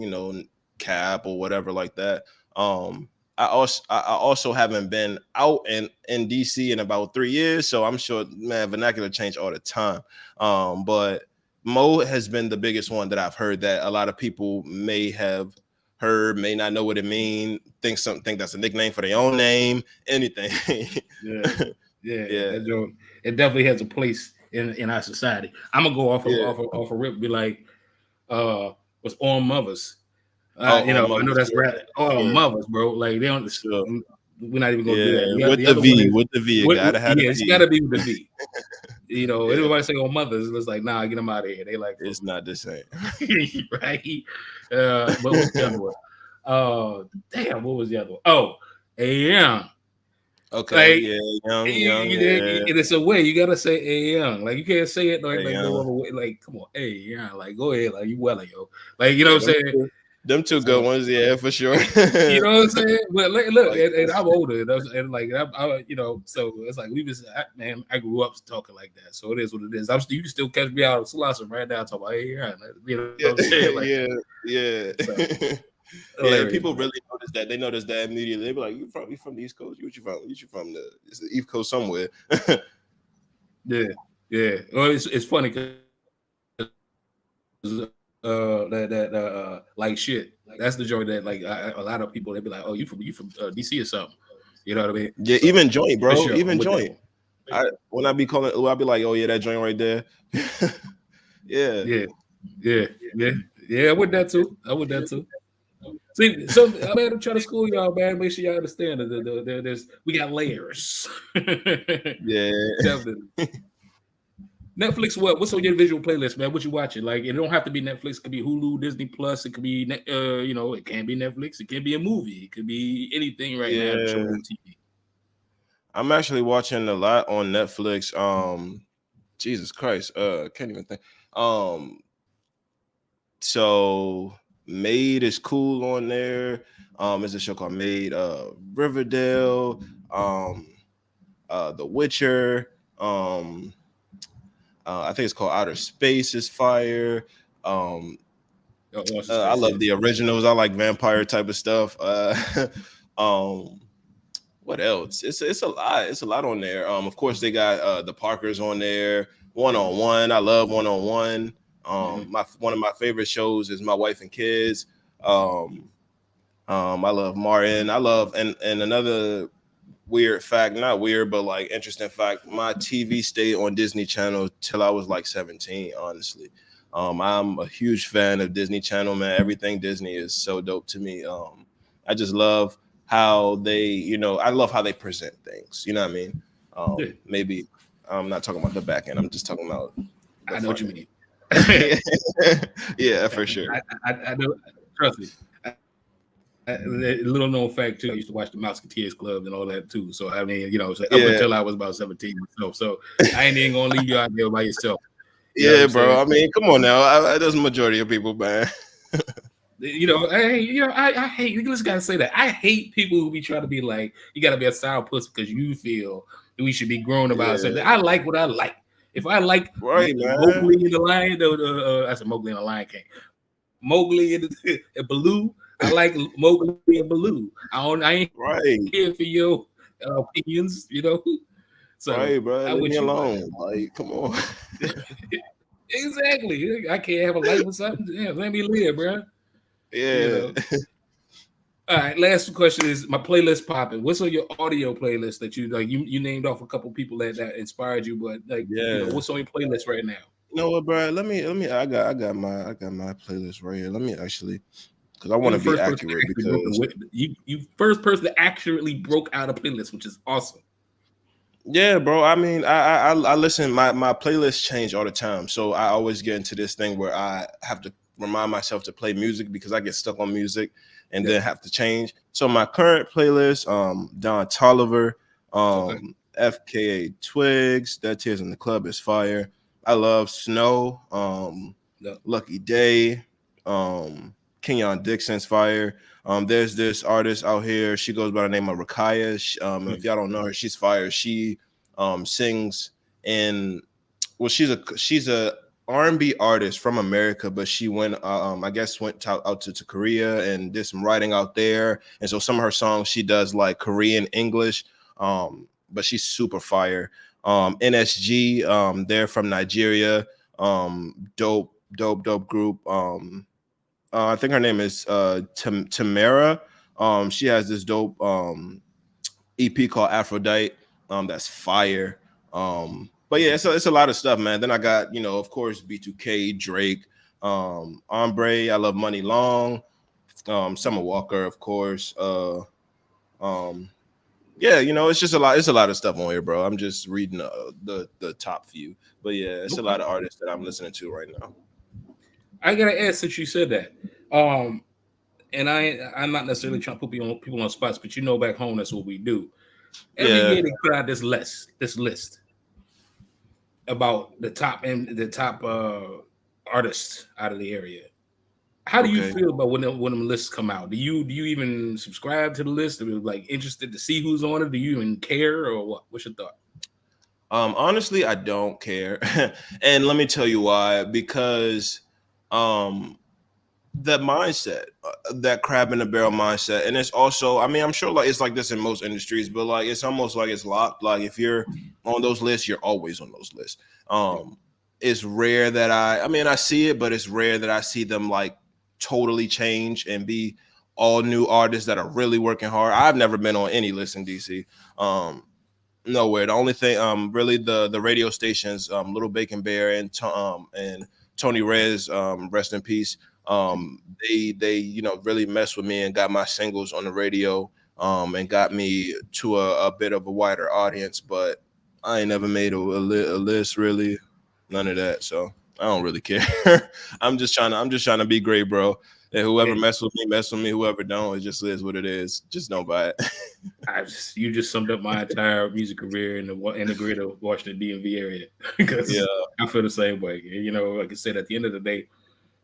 cap or whatever like that. I also haven't been out in DC in about 3 years, so I'm sure, man, vernacular change all the time. But Mo has been the biggest one that I've heard that a lot of people may have heard, may not know what it means, think that's a nickname for their own name, anything. yeah, Yeah. That joke, it definitely has a place in our society. I'm gonna go off a rip, be like, what's on mothers? You know, I know that's all mothers, bro. Like they don't. We're not even gonna do that. With the V, with the V, it gotta have it's gotta be with the V. You know, everybody say on mothers, it's like, nah, get them out of here. They like it's not the same, right? What was the other one? Damn, what was the other one? Oh, AM. Okay, like, young. And it's a way you gotta say A Young. Like you can't say it like no other way. Like, come on, A Young. Like, go ahead, like you well, yo. Like, you know what I'm saying? Them two good ones, for sure. You know what I'm saying? But look, and I'm older, and like I, you know, so it's like I grew up talking like that, so it is what it is. You can still catch me out of Slauson right now talking about you know what I'm saying? Like, So, people really notice that. They notice that immediately. They be like, "You from the East Coast? You from? You from the East Coast somewhere?" yeah. Well, it's funny because like shit. That's the joint that like a lot of people they be like, "Oh, you from DC or something?" You know what I mean? Yeah, so, even joint, bro. Sure, even joint. When I be calling, I'll be like, "Oh yeah, that joint right there." Yeah. I would that too. See, so man, I'm trying to school y'all, man. Make sure y'all understand that we got layers. Definitely. Netflix, what's on your visual playlist, man? What you watching? Like, it don't have to be Netflix. It could be Hulu, Disney Plus. It could be, you know, it can be Netflix. It can be a movie. It could be anything right now. On TV. I'm actually watching a lot on Netflix. Jesus Christ, can't even think. So Made is cool on there. There's a show called Made. Riverdale. The Witcher. I think it's called Outer Space is fire. I love the originals. I like vampire type of stuff. What else? It's a lot. It's a lot on there. Of course, they got the Parkers on there. One-on-One. I love One-on-One. One of my favorite shows is My Wife and Kids. I love Martin. I love and another weird fact, not weird, but like interesting fact, my TV stayed on Disney Channel till I was like 17, honestly. I'm a huge fan of Disney Channel, man. Everything Disney is so dope to me. I just love how they, you know, I love how they present things. You know what I mean? Maybe I'm not talking about the back end. I'm just talking about I know what you mean. Yeah, for sure. I know. Trust me. A little known fact too. I used to watch the Musketeers Club and all that too. So I mean, you know, up until I was about 17 myself. So I ain't even gonna leave you out there by yourself. You bro. Saying? I mean, come on now. That's the majority of people, man. You know, I hate. You just gotta say that. I hate people who be trying to be like, you gotta be a sour pussy because you feel that we should be grown about something. I like what I like. If I like Mowgli and the Lion, I said Mowgli and the Lion King. Mowgli and Baloo. I like Mowgli and Baloo. I ain't here for your opinions, you know. So bro. Leave me alone. Like, come on. Exactly. I can't have a life or something. Yeah, let me live, bro. Yeah. You know? All right. Last question is my playlist popping. What's on your audio playlist that you like? You named off a couple people that inspired you, but like, you know, what's on your playlist right now? You know what, bro? Let me. I got my playlist right here. Let me actually. Because I want to be accurate. Because you first person that accurately broke out a playlist, which is awesome. Yeah, bro. I mean, I listen. My playlists change all the time, so I always get into this thing where I have to remind myself to play music because I get stuck on music and then have to change. So my current playlist, Don Toliver, FKA Twigs, That Tears in the Club is fire. I love Snow, Lucky Day, Kenyon Dixon's fire. There's this artist out here. She goes by the name of Rakaya. If y'all don't know her, she's fire. She sings in. Well, she's a R&B artist from America, but she went. I guess went out to Korea and did some writing out there. And so some of her songs she does like Korean English. But she's super fire. NSG. They're from Nigeria. Dope group. I think her name is Tamara. She has this dope EP called Aphrodite. That's fire. but yeah, it's a lot of stuff, man. Then I got, of course, B2K, Drake, Ombre. I love Money Long, Summer Walker, of course. Um, yeah, it's just a lot. It's a lot of stuff on here, bro. I'm just reading the top few, but yeah, it's a lot of artists that I'm listening to right now. I gotta ask since you said that. And I'm not necessarily trying to put people on spots, but back home that's what we do. Every Yeah. year they put out this list about the top artists out of the area. How do you feel about when them lists come out? Do you even subscribe to the list? Are you like interested to see who's on it? Do you even care or what? What's your thought? Honestly, I don't care, and let me tell you why. Because that mindset, that crab in the barrel mindset, and it's also, I mean, I'm sure like it's like this in most industries, but like it's almost like it's locked. Like if you're on those lists, you're always on those lists. It's rare that I see it, but it's rare that I see them like totally change and be all new artists that are really working hard. I've never been on any list in DC. Nowhere. The only thing, really the radio stations, Little Bacon Bear and Tony Rez, rest in peace. They really messed with me and got my singles on the radio, and got me to a bit of a wider audience. But I ain't never made a list, really, none of that. So I don't really care. I'm just trying to be great, bro. And whoever mess with me. Whoever don't, it just is what it is. Just don't buy it. You just summed up my entire music career in the greater Washington DMV area. Because I feel the same way. Like I said, at the end of the day,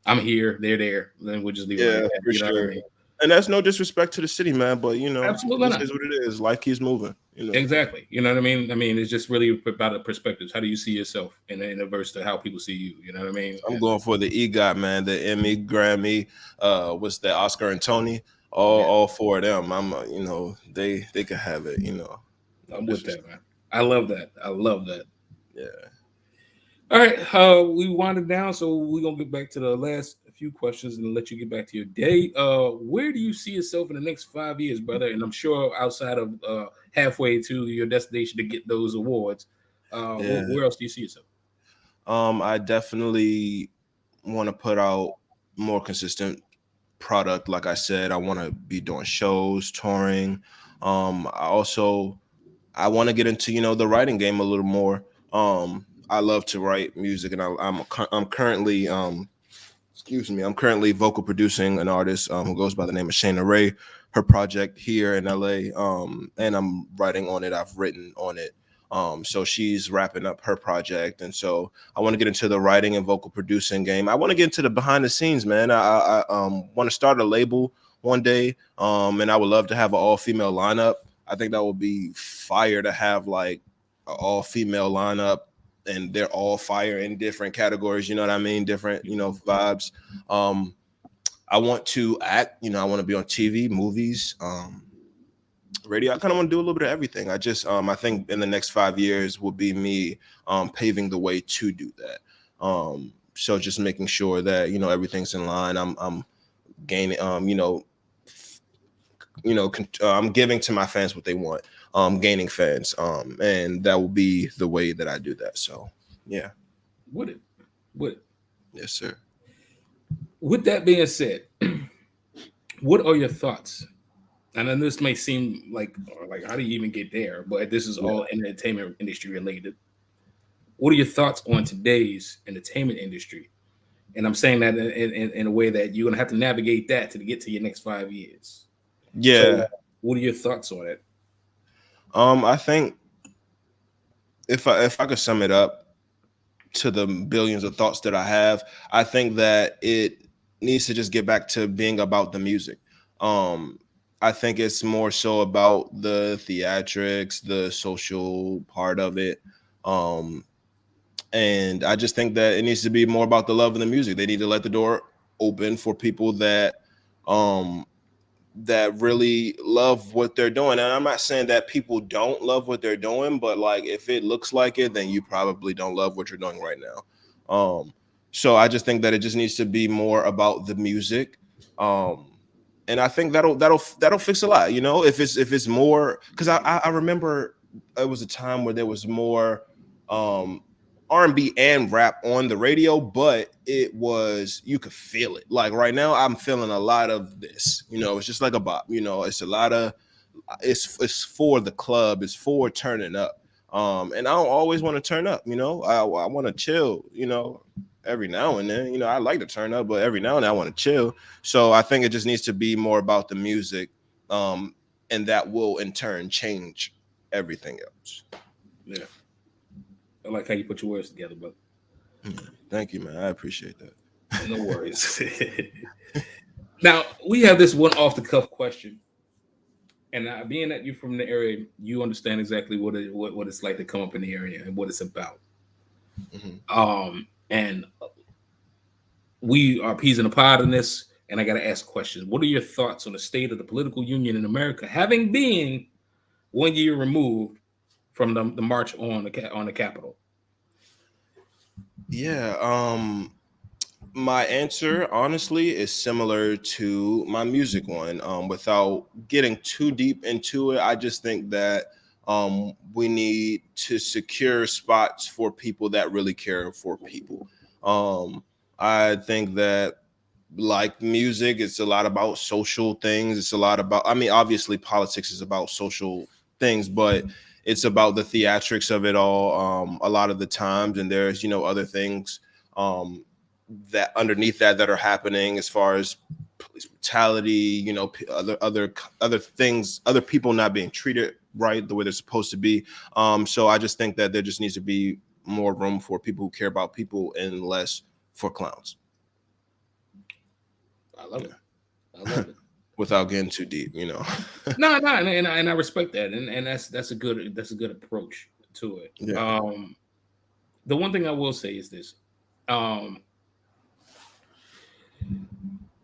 I'm here, they're there. Then we'll just leave it like that. For sure. What I mean? And that's no disrespect to the city, man. But Absolutely not. This is what it is. Life keeps moving. Exactly. You know what I mean? I mean, it's just really about the perspectives. How do you see yourself in a verse to how people see you? You know what I mean? I'm going for the EGOT, man. The Emmy, Grammy, what's that? Oscar and Tony. All four of them. I'm, they could have it. I'm with that, man. I love that. Yeah. All right, we wound it down, so we're gonna get back to the last few questions and let you get back to your day. Where do you see yourself in the next 5 years, brother? And I'm sure outside of halfway to your destination to get those awards, where else do you see yourself? I definitely want to put out more consistent product. Like I said, I want to be doing shows, touring. I want to get into the writing game a little more. I love to write music, and I'm currently I'm currently vocal producing an artist who goes by the name of Shayna Ray. Her project here in LA, and I'm writing on it. I've written on it. So she's wrapping up her project, and so I want to get into the writing and vocal producing game. I want to get into the behind the scenes, man. I want to start a label one day, and I would love to have an all female lineup. I think that would be fire to have like an all female lineup, and they're all fire in different categories. You know what I mean? Different, vibes. I want to act. I want to be on TV, movies, radio. I kind of want to do a little bit of everything. I just, I think in the next 5 years will be me paving the way to do that. So just making sure that everything's in line. I'm gaining. I'm giving to my fans what they want. Gaining fans. And that will be the way that I do that. So yeah. Would it? Yes, sir. With that being said, what are your thoughts? And then this may seem like how do you even get there? But this is all entertainment industry related. What are your thoughts on today's entertainment industry? And I'm saying that in a way that you're gonna have to navigate that to get to your next 5 years. Yeah. So, what are your thoughts on it? I think if I could sum it up to the billions of thoughts that I have, I think that it needs to just get back to being about the music. I think it's more so about the theatrics, the social part of it. And I just think that it needs to be more about the love of the music. They need to let the door open for people that that really love what they're doing. And I'm not saying that people don't love what they're doing, but like if it looks like it, then you probably don't love what you're doing right now. So I just think that it just needs to be more about the music. And I think that'll fix a lot, if it's more, because I remember it was a time where there was more R&B and rap on the radio, but it was, you could feel it. Like right now, I'm feeling a lot of this. You know, it's just like a bop. You know, it's a lot of, it's for the club, it's for turning up. And I don't always want to turn up. You know, I want to chill. You know, every now and then. You know, I like to turn up, but every now and then I want to chill. So I think it just needs to be more about the music, and that will in turn change everything else. Yeah. I like how you put your words together, but Thank you, man. I appreciate that. no worries. Now, we have this one off the cuff question. And being that you're from the area, you understand exactly what it's like to come up in the area and what it's about. And we are peas in a pod in this, and I got to ask questions. What are your thoughts on the state of the political union in America, having been 1 year removed from the march on the Capitol? Yeah, my answer honestly is similar to my music one. Without getting too deep into it, I just think that we need to secure spots for people that really care for people. I think that, like music, it's a lot about social things. It's a lot about, I mean, obviously politics is about social things, but it's about the theatrics of it all, a lot of the times. And there's, you know, other things that underneath that are happening as far as police brutality, you know, other things, other people not being treated right the way they're supposed to be. So I just think that there just needs to be more room for people who care about people and less for clowns. I love it. I love it. Without getting too deep, you know. No, and I respect that, and that's a good approach to it. Yeah. The one thing I will say is this: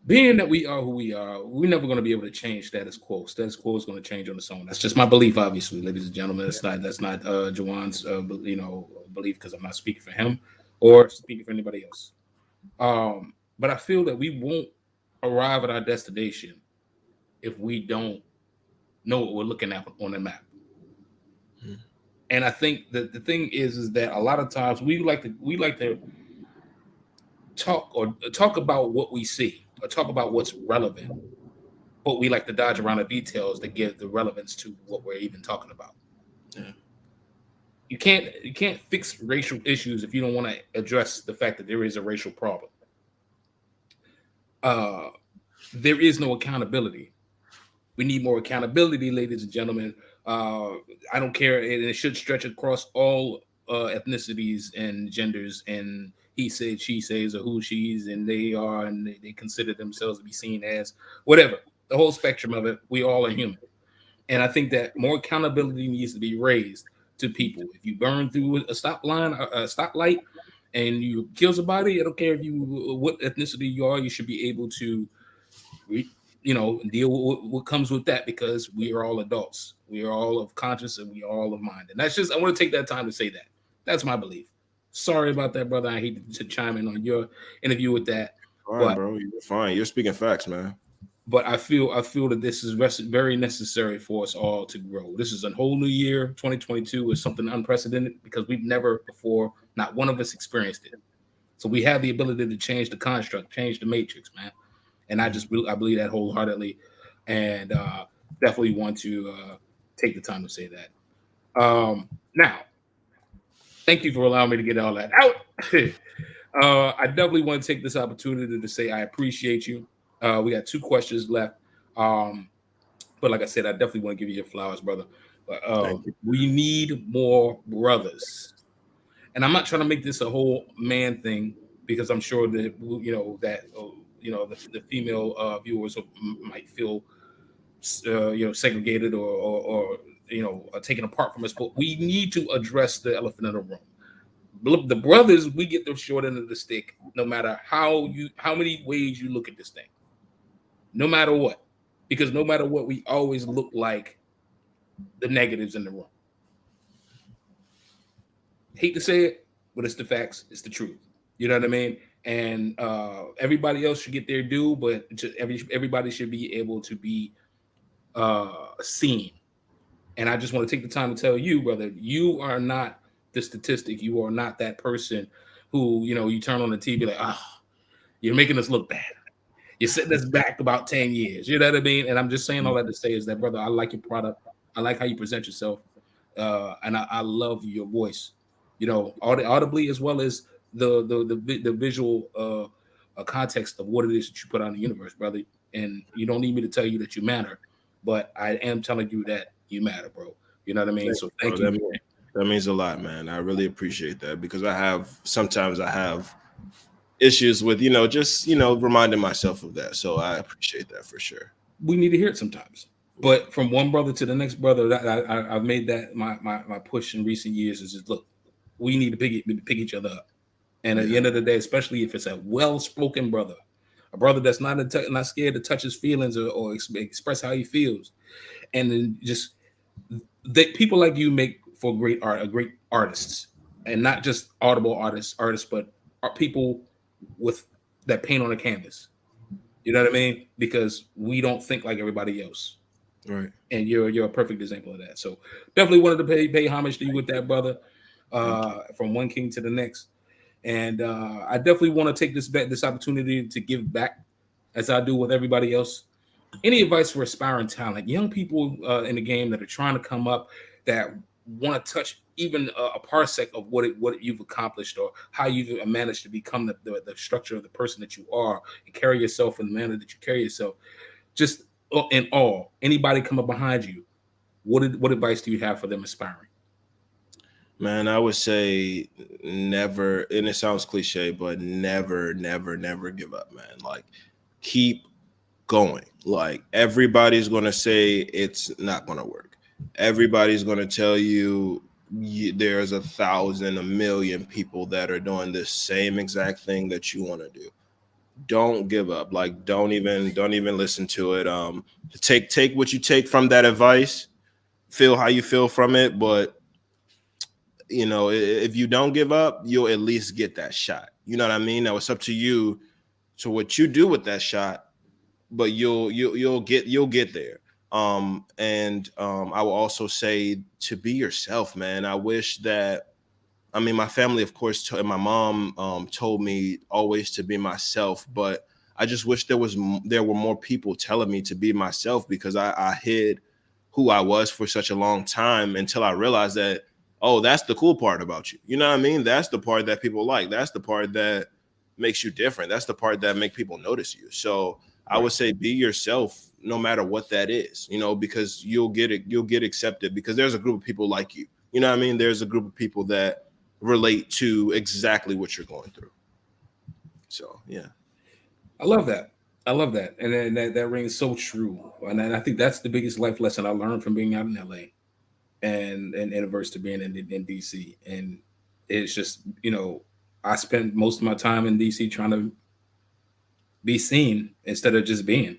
being that we are who we are, we're never going to be able to change status quo. Status quo is going to change on its own. That's just my belief, obviously, ladies and gentlemen. That's not JeJuan's belief, because I'm not speaking for him or speaking for anybody else. But I feel that we won't arrive at our destination if we don't know what we're looking at on the map. And I think that the thing is that a lot of times we like to talk about what we see or talk about what's relevant, but we like to dodge around the details that give the relevance to what we're even talking about. Yeah. You can't fix racial issues if you don't want to address the fact that there is a racial problem. There is no accountability. We need more accountability, ladies and gentlemen. I don't care, and it should stretch across all ethnicities and genders, and he said, she says, or who she's, and they are, and they consider themselves to be seen as whatever. The whole spectrum of it. We all are human, and I think that more accountability needs to be raised to people. If you burn through a stoplight, and you kill somebody, I don't care what ethnicity you are. You should be able to deal with what comes with that, because we are all adults. We are all of conscience, and we are all of mind. And that's just, I want to take that time to say that. That's my belief. Sorry about that, brother. I hate to chime in on your interview with that. Fine, bro. You're fine. You're speaking facts, man. But I feel that this is very necessary for us all to grow. This is a whole new year. 2022 is something unprecedented, because we've never before, not one of us experienced it. So we have the ability to change the construct, change the matrix, man. And I believe that wholeheartedly, and definitely want to take the time to say that. Now, thank you for allowing me to get all that out. I definitely want to take this opportunity to say I appreciate you. We got 2 questions left. But like I said, I definitely want to give you your flowers, brother. We need more brothers. And I'm not trying to make this a whole man thing, because I'm sure that, the female viewers might feel, segregated or taken apart from us. But we need to address the elephant in the room. The brothers, we get the short end of the stick, no matter how many ways you look at this thing. No matter what, because no matter what, we always look like the negatives in the room. Hate to say it, but it's the facts. It's the truth. You know what I mean? And everybody else should get their due, but everybody should be able to be seen. And I just want to take the time to tell you, brother, you are not the statistic. You are not that person who, you know, you turn on the TV like, oh, you're making us look bad. You're setting us back about 10 years. You know what I mean? And I'm just saying all that to say is that, brother, I like your product. I like how you present yourself. And I love your voice, you know, audibly as well as the visual context of what it is that you put out in the universe, brother. And you don't need me to tell you that you matter, but I am telling you that you matter, bro. You know what I mean? So thank you. That means a lot, man. I really appreciate that because sometimes I have issues with, you know, just, you know, reminding myself of that. So I appreciate that for sure. We need to hear it sometimes. But from one brother to the next brother, I've made that my push in recent years is just, look, we need to pick each other up. And at the end of the day, especially if it's a well-spoken brother, a brother that's not scared to touch his feelings or express how he feels, and then just people like you make for great artists, and not just audible artists, but are people with that paint on a canvas. You know what I mean? Because we don't think like everybody else. Right. And you're a perfect example of that. So definitely wanted to pay homage to you with that, brother. From one king to the next. And I definitely want to take this opportunity to give back as I do with everybody else. Any advice for aspiring talent, young people in the game that are trying to come up, that want to touch even a parsec of what you've accomplished or how you've managed to become the structure of the person that you are and carry yourself in the manner that you carry yourself? Just in all, anybody coming behind you, what advice do you have for them aspiring? Man, I would say never, and it sounds cliche, but never give up, man. Like, keep going. Like, everybody's going to say it's not going to work. Everybody's going to tell you there's 1,000, 1,000,000 people that are doing this same exact thing that you want to do. Don't give up. Like, don't even listen to it. Take what you take from that advice, feel how you feel from it, but you know, if you don't give up, you'll at least get that shot. You know what I mean? Now it's up to you to what you do with that shot, but you'll get there. I will also say to be yourself, man. I wish that, I mean, my family, of course, and my mom told me always to be myself, but I just wish there were more people telling me to be myself, because I hid who I was for such a long time until I realized that, oh, that's the cool part about you. You know what I mean? That's the part that people like. That's the part that makes you different. That's the part that make people notice you. So I would say be yourself no matter what that is, you know, because you'll get accepted, because there's a group of people like you. You know what I mean? There's a group of people that relate to exactly what you're going through. So, yeah. I love that. And that rings so true. And I think that's the biggest life lesson I learned from being out in LA. And adverse to being in DC. And it's just, you know, I spent most of my time in DC trying to be seen instead of just being.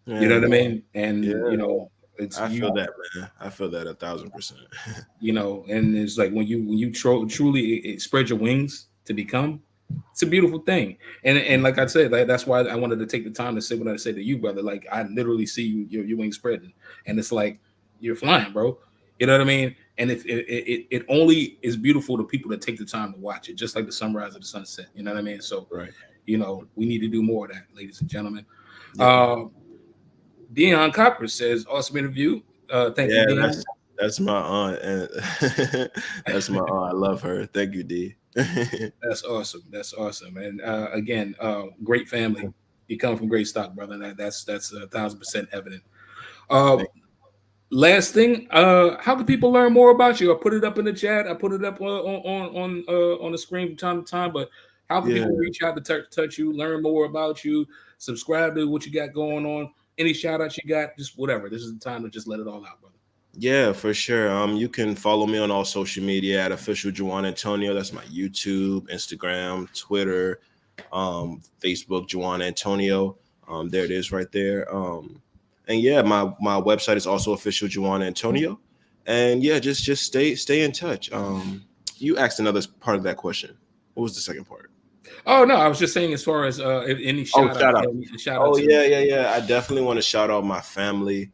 Yeah, you know what I mean? And you know, I feel that, man. I feel that 1,000%. You know, and it's like when you truly spread your wings to become, it's a beautiful thing. And like I said, like, that's why I wanted to take the time to say what I said to you, brother. Like, I literally see your wings spreading, and it's like you're flying, bro. You know what I mean? And it only is beautiful to people that take the time to watch it, just like the sunrise or the sunset. You know what I mean? So, right. You know, we need to do more of that, ladies and gentlemen. Yeah. Dion Copper says, awesome interview. Thank you, Dion. That's my aunt. And that's my aunt. I love her. Thank you, D. That's awesome. And again, great family. You come from great stock, brother. That's 1,000% evident. Last thing, how can people learn more about you? I put it up in the chat. I put it up on the screen from time to time. But how can people reach out to touch you, learn more about you, subscribe to what you got going on? Any shout outs you got? Just whatever. This is the time to just let it all out, brother. Yeah, for sure. You can follow me on all social media at official JeJuan Antonio. That's my YouTube, Instagram, Twitter, Facebook, JeJuan Antonio. There it is right there. And yeah, my website is also official JeJuan Antonio. And yeah, just stay in touch. You asked another part of that question. What was the second part? Oh no, I was just saying as far as any shout out. Oh yeah. I definitely want to shout out my family.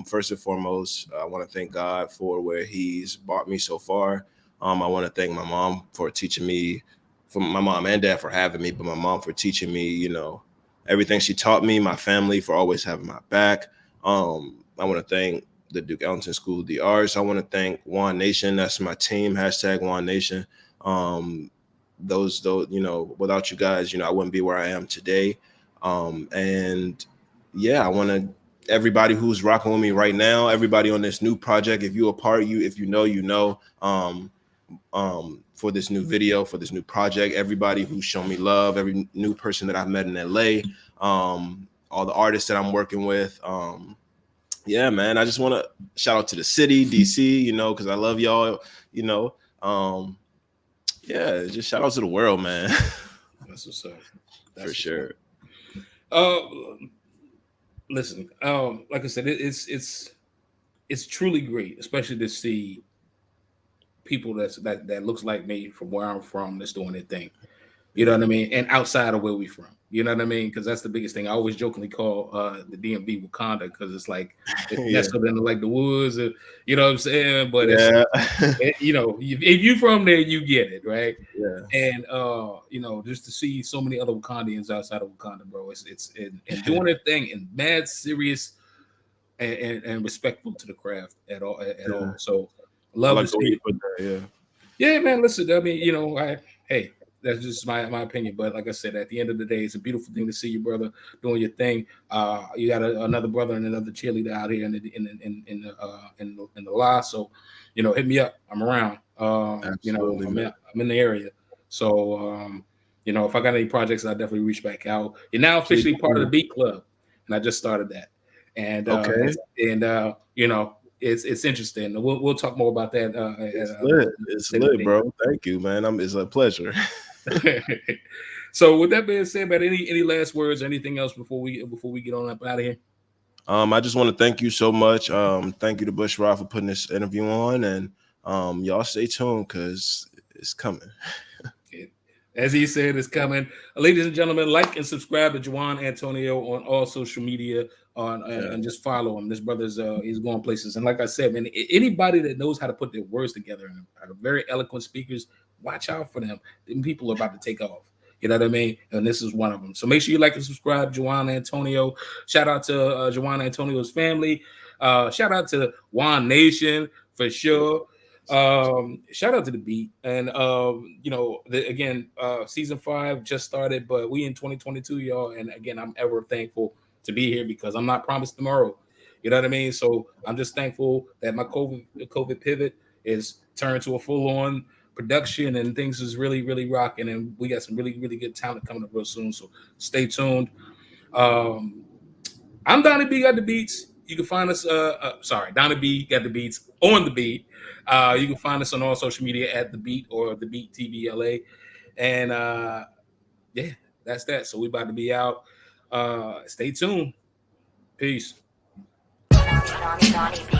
First and foremost, I want to thank God for where He's brought me so far. I want to thank my mom for teaching me, for my mom and dad for having me, but my mom for teaching me, you know, everything she taught me, my family for always having my back. I want to thank the Duke Ellington School of the Arts. I want to thank Juan Nation. That's my team, hashtag Juan Nation. Those, you know, without you guys, you know, I wouldn't be where I am today. And yeah, I want to, everybody who's rocking with me right now, everybody on this new project, if you a part, if you know, for this new video, for this new project, everybody who's shown me love, every new person that I've met in LA, all the artists that I'm working with. Yeah, man, I just want to shout out to the city, DC, you know, because I love y'all, you know. Yeah, just shout out to the world, man. That's what's up. For sure. Listen, like I said, it's truly great, especially to see people that looks like me from where I'm from that's doing their thing. You know what I mean? And outside of where we from. You know what I mean? Because that's the biggest thing. I always jokingly call the DMV Wakanda, because it's like it's nestled in like the woods, you know what I'm saying? But it's you know, if you from there, you get it, right? Yeah. And you know, just to see so many other Wakandians outside of Wakanda, bro, it's and doing their thing and mad serious and respectful to the craft at all. So love to see it. Yeah, man. Listen, I mean, you know, hey. That's just my opinion, but like I said, at the end of the day, it's a beautiful thing to see your brother doing your thing. You got another brother and another cheerleader out here in the law. So, you know, hit me up. I'm around. You know, I'm in the area. So, you know, if I got any projects, I definitely reach back out. You're now officially part of the Beat Club, and I just started that. And you know, it's interesting. We'll talk more about that. It's lit, bro. Thank you, man. It's a pleasure. So with that being said, man, any last words or anything else before we get on up out of here? I just want to thank you so much. Thank you to Bush Rod for putting this interview on, and y'all stay tuned because it's coming. As he said, it's coming. Ladies and gentlemen, like and subscribe to JeJuan Antonio on all social media and just follow him. This brother's he's going places. And like I said, man, anybody that knows how to put their words together and are very eloquent speakers, watch out for them. Them people are about to take off. You know what I mean? And this is one of them. So make sure you like and subscribe, JeJuan Antonio. Shout out to JeJuan Antonio's family. Shout out to Juan Nation for sure. Shout out to the Beat. And you know, again, season 5 just started, but we in 2022, y'all. And again, I'm ever thankful to be here because I'm not promised tomorrow. You know what I mean? So I'm just thankful that my COVID pivot is turned to a full-on production and things is really, really rocking. And we got some really, really good talent coming up real soon. So stay tuned. I'm Donnie B, got the beats. You can find us, Donnie B, got the beats on the beat. You can find us on all social media at The Beat or The Beat TV LA. And yeah, that's that. So we about to be out. Stay tuned. Peace. Donnie B.